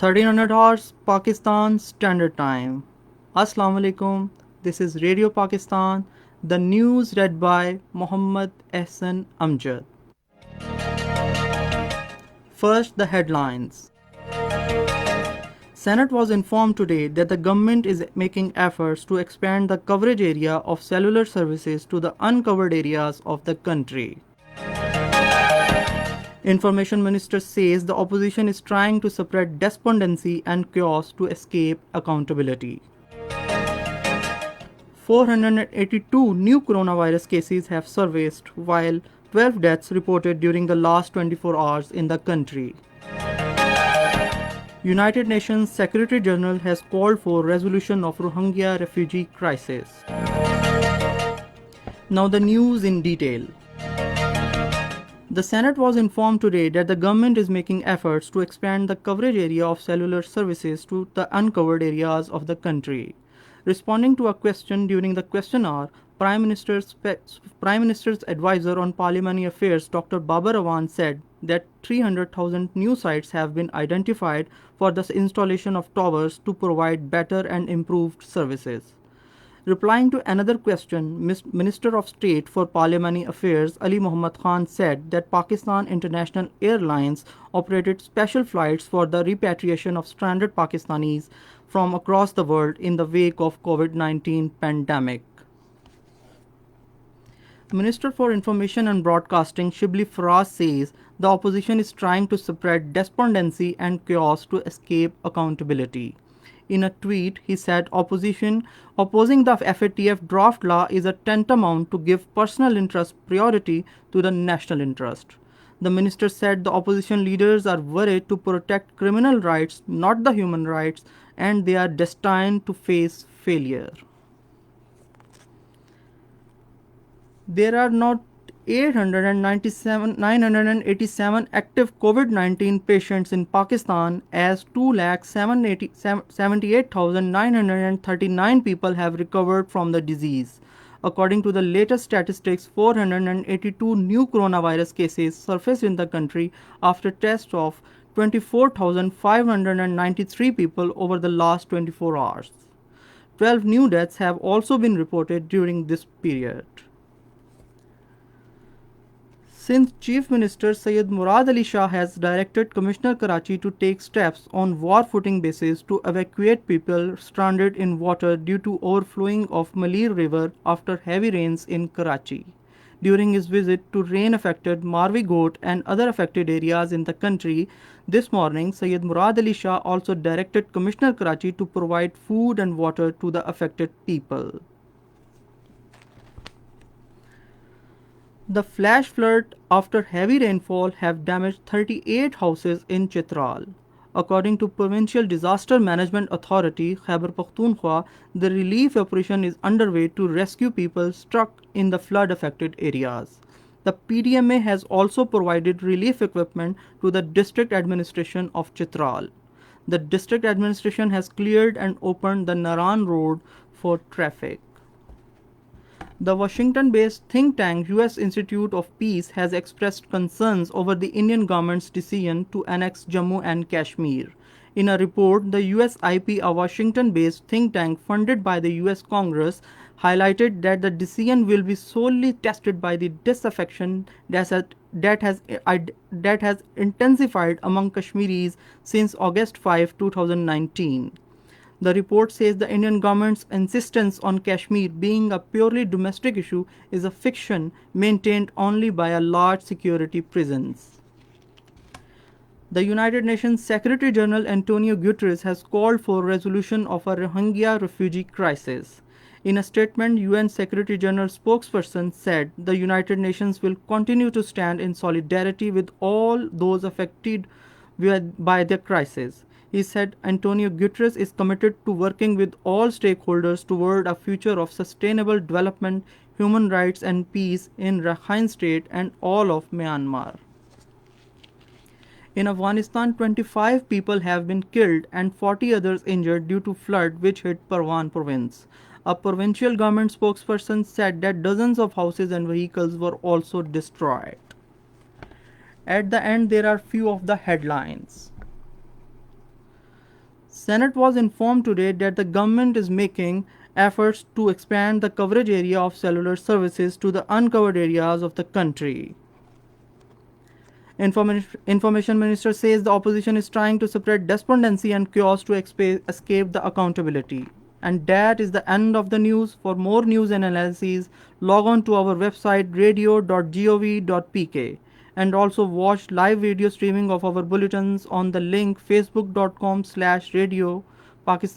1300 hours Pakistan Standard Time. Assalamu alaikum. This is Radio Pakistan. The news read by Muhammad Ehsan Amjad. First, the headlines. Senate was informed today that the government is making efforts to expand the coverage area of cellular services to the uncovered areas of the country. Information Minister says the opposition is trying to spread despondency and chaos to escape accountability. 482 new coronavirus cases have surfaced, while 12 deaths reported during the last 24 hours in the country. United Nations Secretary General has called for resolution of Rohingya refugee crisis. Now the news in detail. The Senate was informed today that the government is making efforts to expand the coverage area of cellular services to the uncovered areas of the country. Responding to a question during the question hour, Prime Minister's advisor on Parliamentary Affairs, Dr. Babar Awan, said that 300,000 new sites have been identified for the installation of towers to provide better and improved services. Replying to another question, Minister of State for Parliamentary Affairs Ali Muhammad Khan said that Pakistan International Airlines operated special flights for the repatriation of stranded Pakistanis from across the world in the wake of COVID-19 pandemic. Minister for Information and Broadcasting Shibli Faraz says the opposition is trying to spread despondency and chaos to escape accountability. In a tweet, he said opposing the FATF draft law is a tantamount to give personal interest priority to the national interest. The minister said the opposition leaders are worried to protect criminal rights, not the human rights, and they are destined to face failure. There are now 987 active COVID-19 patients in Pakistan as 2,78,939 people have recovered from the disease. According to the latest statistics, 482 new coronavirus cases surfaced in the country after tests of 24,593 people over the last 24 hours. 12 new deaths have also been reported during this period. Since Chief Minister Syed Murad Ali Shah has directed Commissioner Karachi to take steps on war-footing basis to evacuate people stranded in water due to overflowing of Malir River after heavy rains in Karachi. During his visit to rain-affected Marvi Ghat and other affected areas in the country this morning, Syed Murad Ali Shah also directed Commissioner Karachi to provide food and water to the affected people. The flash flood after heavy rainfall have damaged 38 houses in Chitral. According to Provincial Disaster Management Authority, Khyber Pakhtunkhwa, the relief operation is underway to rescue people stuck in the flood-affected areas. The PDMA has also provided relief equipment to the district administration of Chitral. The district administration has cleared and opened the Naran Road for traffic. The Washington-based think tank U.S. Institute of Peace has expressed concerns over the Indian government's decision to annex Jammu and Kashmir. In a report, the USIP, a Washington-based think tank funded by the U.S. Congress, highlighted that the decision will be solely tested by the disaffection that has intensified among Kashmiris since August 5, 2019. The report says the Indian government's insistence on Kashmir being a purely domestic issue is a fiction maintained only by a large security presence. The United Nations Secretary General Antonio Guterres has called for resolution of a Rohingya refugee crisis. In a statement, UN Secretary General spokesperson said the United Nations will continue to stand in solidarity with all those affected by the crisis. He said Antonio Guterres is committed to working with all stakeholders toward a future of sustainable development, human rights and peace in Rakhine State and all of Myanmar. In Afghanistan, 25 people have been killed and 40 others injured due to flood which hit Parwan province. A provincial government spokesperson said that dozens of houses and vehicles were also destroyed. At the end, there are few of the headlines. Senate was informed today that the government is making efforts to expand the coverage area of cellular services to the uncovered areas of the country. Information Minister says the opposition is trying to spread despondency and chaos to escape the accountability. And that is the end of the news. For more news and analyses, log on to our website radio.gov.pk and also watch live video streaming of our bulletins on the link facebook.com/radio Pakistan